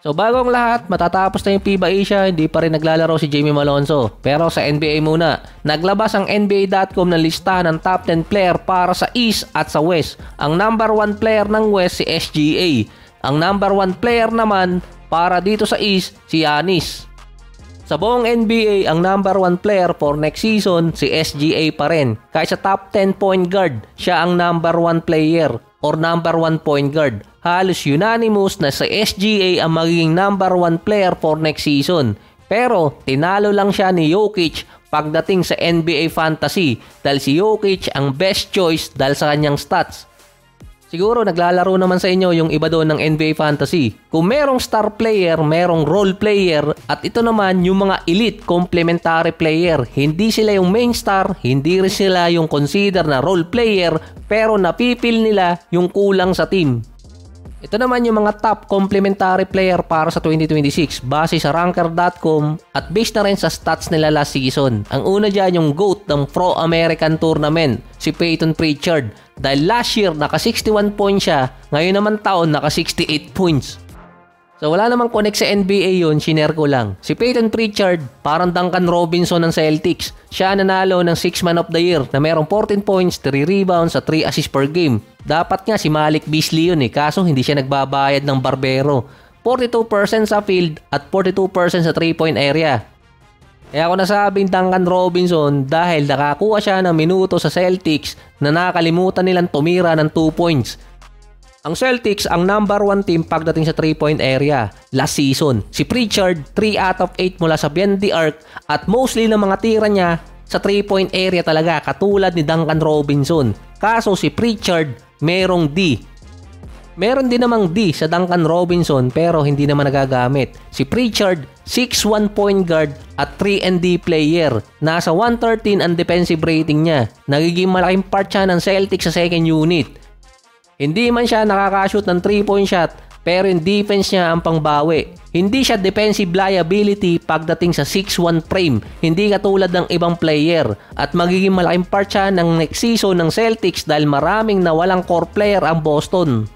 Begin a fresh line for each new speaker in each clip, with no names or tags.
So bago ang lahat, matatapos na yung FIBA Asia, hindi pa rin naglalaro si Jamie Malonzo. Pero sa NBA muna, naglabas ang NBA.com ng listahan ng top 10 player para sa East at sa West. Ang number 1 player ng West si SGA. Ang number 1 player naman para dito sa East si Giannis. Sa buong NBA, ang number 1 player for next season si SGA pa rin. Kahit sa top 10 point guard, siya ang number 1 player or number 1 point guard. Halos unanimous na sa SGA ang magiging number 1 player for next season. Pero tinalo lang siya ni Jokic pagdating sa NBA Fantasy dahil si Jokic ang best choice dahil sa kanyang stats. Siguro naglalaro naman sa inyo yung iba doon ng NBA Fantasy. Kung merong star player, merong role player, at ito naman yung mga elite complementary player. Hindi sila yung main star, hindi rin sila yung consider na role player, pero napipil nila yung kulang sa team. Ito naman yung mga top complementary player para sa 2026 base sa ranker.com at based na rin sa stats nila last season. Ang una dyan yung GOAT ng Pro American Tournament, si Peyton Pritchard. Dahil last year naka 61 points siya, ngayon naman taon naka 68 points. So wala namang connect sa NBA yun, shiner ko lang. Si Peyton Pritchard, parang Duncan Robinson ng Celtics. Siya nanalo ng 6 Man of the Year na merong 14 points, 3 rebounds at 3 assists per game. Dapat nga si Malik Beasley yun kaso hindi siya nagbabayad ng barbero. 42% sa field at 42% sa 3-point area. Kaya ako nasabing Duncan Robinson dahil nakakuha siya ng minuto sa Celtics na nakalimutan nilang tumira ng 2 points. Ang Celtics ang number 1 team pagdating sa 3-point area last season. Si Pritchard 3 out of 8 mula sa beyond the arc at mostly ng mga tira niya sa 3-point area talaga katulad ni Duncan Robinson. Kaso si Pritchard merong D. Meron din namang D sa Duncan Robinson pero hindi naman nagagamit. Si Pritchard 6'1 point guard at 3-and-D player. Nasa 113 ang defensive rating niya. Nagiging malaking part siya ng Celtics sa second unit. Hindi man siya nakakashoot ng 3-point shot pero yung defense niya ang pangbawi. Hindi siya defensive liability pagdating sa 6'1 frame. Hindi katulad ng ibang player at magiging malaking part siya ng next season ng Celtics dahil maraming nawalang core player ang Boston.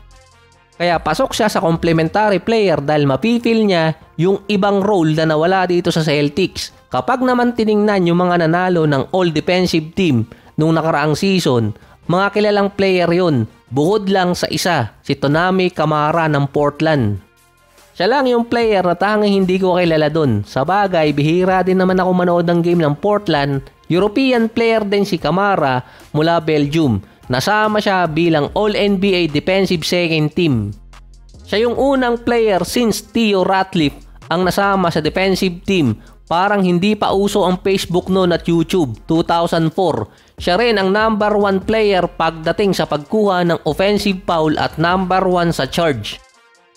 Kaya pasok siya sa complementary player dahil mapipil niya yung ibang role na nawala dito sa Celtics. Kapag naman tiningnan yung mga nanalo ng all defensive team nung nakaraang season, mga kilalang player yun. Bukod lang sa isa, si Tonami Camara ng Portland. Siya lang yung player na tanging hindi ko kilala dun. Sa bagay, bihira din naman ako manood ng game ng Portland. European player din si Camara mula Belgium. Nasama siya bilang All-NBA Defensive Second Team. Siya yung unang player since Theo Ratliff ang nasama sa defensive team. Parang hindi pa uso ang Facebook noon at YouTube, 2004. Siya rin ang number 1 player pagdating sa pagkuha ng offensive foul at number 1 sa charge.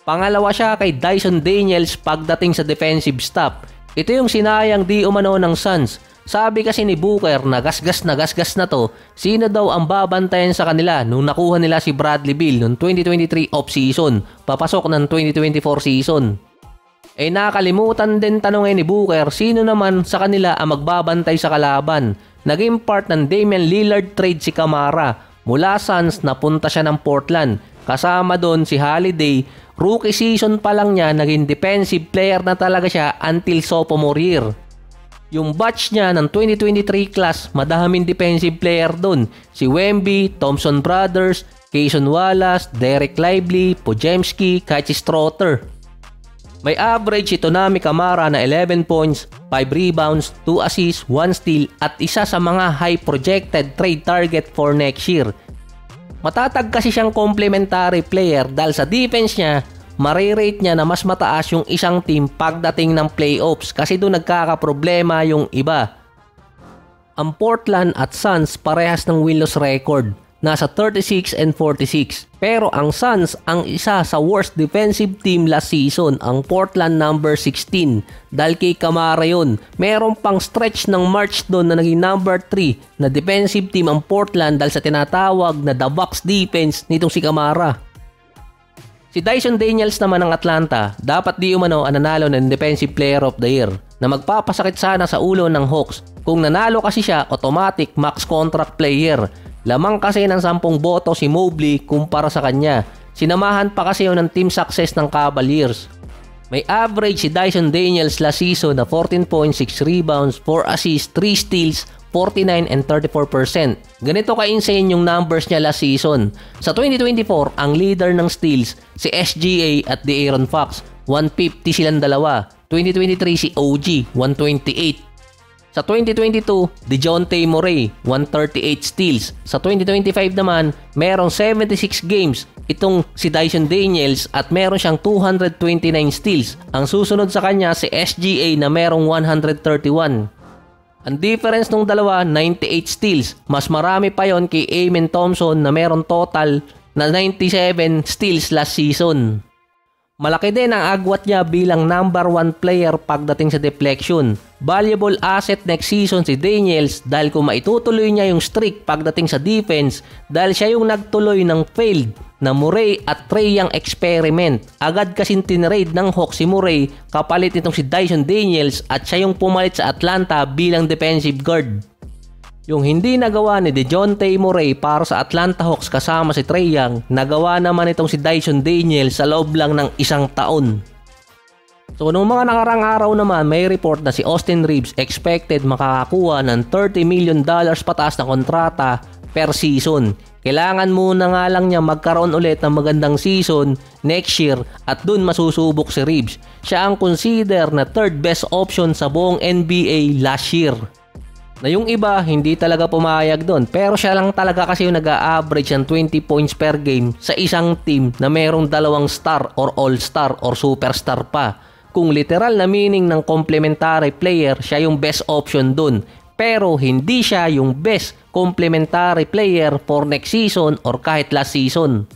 Pangalawa siya kay Dyson Daniels pagdating sa defensive stop. Ito yung sinayang di umano ng Suns. Sabi kasi ni Booker na gasgas na to, sino daw ang babantayan sa kanila nung nakuha nila si Bradley Beal noong 2023 off-season, papasok ng 2024 season. Nakalimutan din tanongin ni Booker sino naman sa kanila ang magbabantay sa kalaban. Naging part ng Damian Lillard trade si Camara. Mula Suns napunta siya ng Portland. Kasama doon si Holiday. Rookie season pa lang niya naging defensive player na talaga siya until sophomore year. Yung batch niya ng 2023 class, madaming defensive player doon. Si Wemby, Thompson Brothers, Cason Wallace, Derek Lively, Podziemski, kahit si Strother. May average si Tonami Camara na 11 points, 5 rebounds, 2 assists, 1 steal at isa sa mga high projected trade target for next year. Matatag kasi siyang complementary player dahil sa defense niya, marirate niya na mas mataas yung isang team pagdating ng playoffs kasi doon nagkakaproblema yung iba. Ang Portland at Suns parehas ng win-loss record. Nasa 36 and 46. Pero ang Suns ang isa sa worst defensive team last season, ang Portland number 16. Dahil kay Camara yun. Meron pang stretch ng March doon na naging number 3 na defensive team ang Portland dahil sa tinatawag na the box defense nitong si Camara. Si Dyson Daniels naman ng Atlanta, dapat di umano ang nanalo ng Defensive Player of the Year na magpapasakit sana sa ulo ng Hawks. Kung nanalo kasi siya, automatic max contract player. Lamang kasi ng 10 boto si Mobley kumpara sa kanya. Sinamahan pa kasi yun ng team success ng Cavaliers. May average si Dyson Daniels last season na 14.6 rebounds, 4 assists, 3 steals, 49 and 34%. Ganito ka-insane yung numbers niya last season. Sa 2024, ang leader ng steals si SGA at De'Aaron Fox. 150 silang dalawa. 2023 si OG, 128. Sa 2022, DeJounte Murray, 138 steals. Sa 2025 naman, merong 76 games itong si Dyson Daniels at meron siyang 229 steals. Ang susunod sa kanya si SGA na merong 131. Ang difference ng dalawa, 98 steals. Mas marami pa yon kay Amen Thompson na meron total na 97 steals last season. Malaki din ang agwat niya bilang number 1 player pagdating sa deflection. Valuable asset next season si Daniels dahil kung maitutuloy niya yung streak pagdating sa defense dahil siya yung nagtuloy ng failed na Murray at Trae Young experiment. Agad kasing tinrade ng Hawks si Murray kapalit nitong si Dyson Daniels at siya yung pumalit sa Atlanta bilang defensive guard. Yung hindi nagawa ni DeJounte Murray para sa Atlanta Hawks kasama si Trae Young, nagawa naman itong si Dyson Daniels sa loob lang ng isang taon. So noong mga nakarang araw naman, may report na si Austin Reeves expected makakakuha ng $30 million pataas na kontrata per season. Kailangan muna nga lang niya magkaroon ulit ng magandang season next year at dun masusubok si Reeves. Siya ang consider na third best option sa buong NBA last year. Na yung iba hindi talaga pumayag doon pero siya lang talaga kasi yung nag-a-average ng 20 points per game sa isang team na merong dalawang star or all-star or superstar pa. Kung literal na meaning ng complementary player, siya yung best option doon. Pero hindi siya yung best complementary player for next season or kahit last season.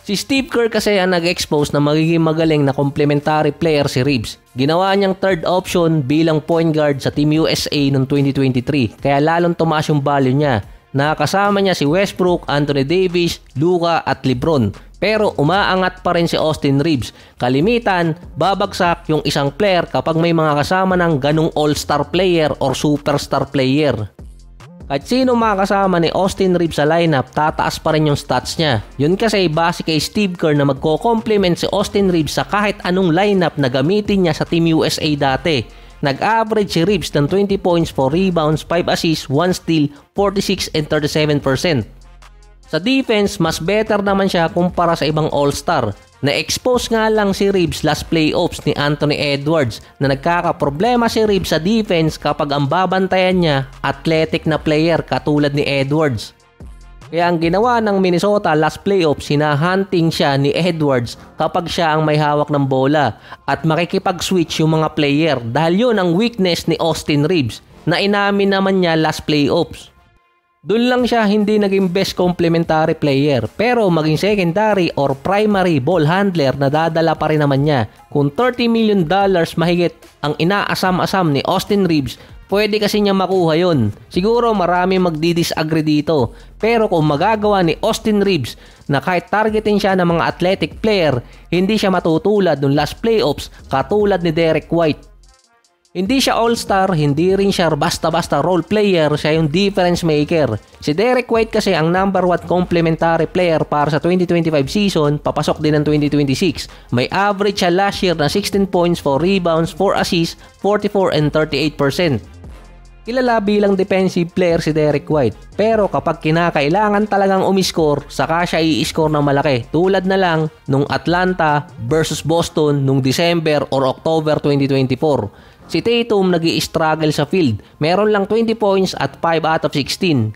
Si Steve Kerr kasi ang nag-expose na magiging magaling na complementary player si Reeves. Ginawa niyang third option bilang point guard sa Team USA noong 2023 kaya lalong tumaas yung value niya. Nakasama niya si Westbrook, Anthony Davis, Luka at LeBron. Pero umaangat pa rin si Austin Reeves. Kalimitan, babagsak yung isang player kapag may mga kasama ng ganong all-star player or superstar player. Kahit sino makakasama ni Austin Reeves sa lineup, tataas pa rin yung stats niya. Yun kasi base kay Steve Kerr na magko-complement si Austin Reeves sa kahit anong lineup na gamitin niya sa Team USA dati. Nag-average si Reeves ng 20 points, 4 rebounds, 5 assists, 1 steal, 46 and 37%. Sa defense, mas better naman siya kumpara sa ibang all-star. Na-expose nga lang si Reeves last playoffs ni Anthony Edwards na nagkakaproblema si Reeves sa defense kapag ang babantayan niya athletic na player katulad ni Edwards. Kaya ang ginawa ng Minnesota last playoffs, hinahunting siya ni Edwards kapag siya ang may hawak ng bola at makikipag-switch yung mga player dahil yun ang weakness ni Austin Reeves na inamin naman niya last playoffs. Doon lang siya hindi naging best complementary player pero maging secondary or primary ball handler na dadala pa rin naman niya. Kung $30 million mahigit ang inaasam-asam ni Austin Reeves, pwede kasi niya makuha yun. Siguro marami magdi-disagree dito pero kung magagawa ni Austin Reeves na kahit targetin siya ng mga athletic player, hindi siya matutulad nung last playoffs katulad ni Derek White. Hindi siya all-star, hindi rin siya basta-basta role player, siya yung difference maker. Si Derek White kasi ang number 1 complementary player para sa 2025 season, papasok din ng 2026. May average siya last year na 16 points, 4 rebounds, 4 assists, 44 and 38%. Kilala bilang defensive player si Derek White, pero kapag kinakailangan talagang umiscore, saka siya i-score ng malaki. Tulad na lang nung Atlanta versus Boston nung December or October 2024. Si Tatum nag-i-struggle sa field. Meron lang 20 points at 5 out of 16.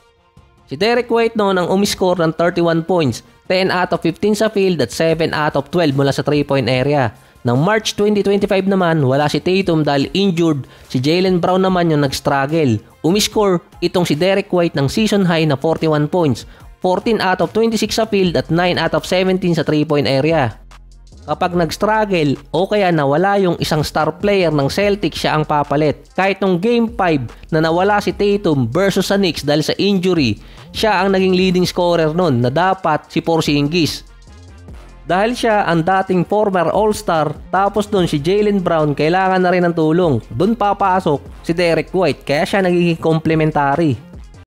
Si Derek White noon ang umiscore ng 31 points, 10 out of 15 sa field at 7 out of 12 mula sa 3-point area. Nang March 2025 naman, wala si Tatum dahil injured. Si Jaylen Brown naman yung nag-struggle. Umiscore itong si Derek White ng season high na 41 points, 14 out of 26 sa field at 9 out of 17 sa 3-point area. Kapag nag-struggle o kaya nawala yung isang star player ng Celtics, siya ang papalit. Kahit nung Game 5 na nawala si Tatum versus sa Knicks dahil sa injury, siya ang naging leading scorer nun na dapat si Porzingis. Dahil siya ang dating former all-star, tapos dun si Jaylen Brown kailangan na rin ng tulong. Dun papasok si Derek White kaya siya nagiging complementary.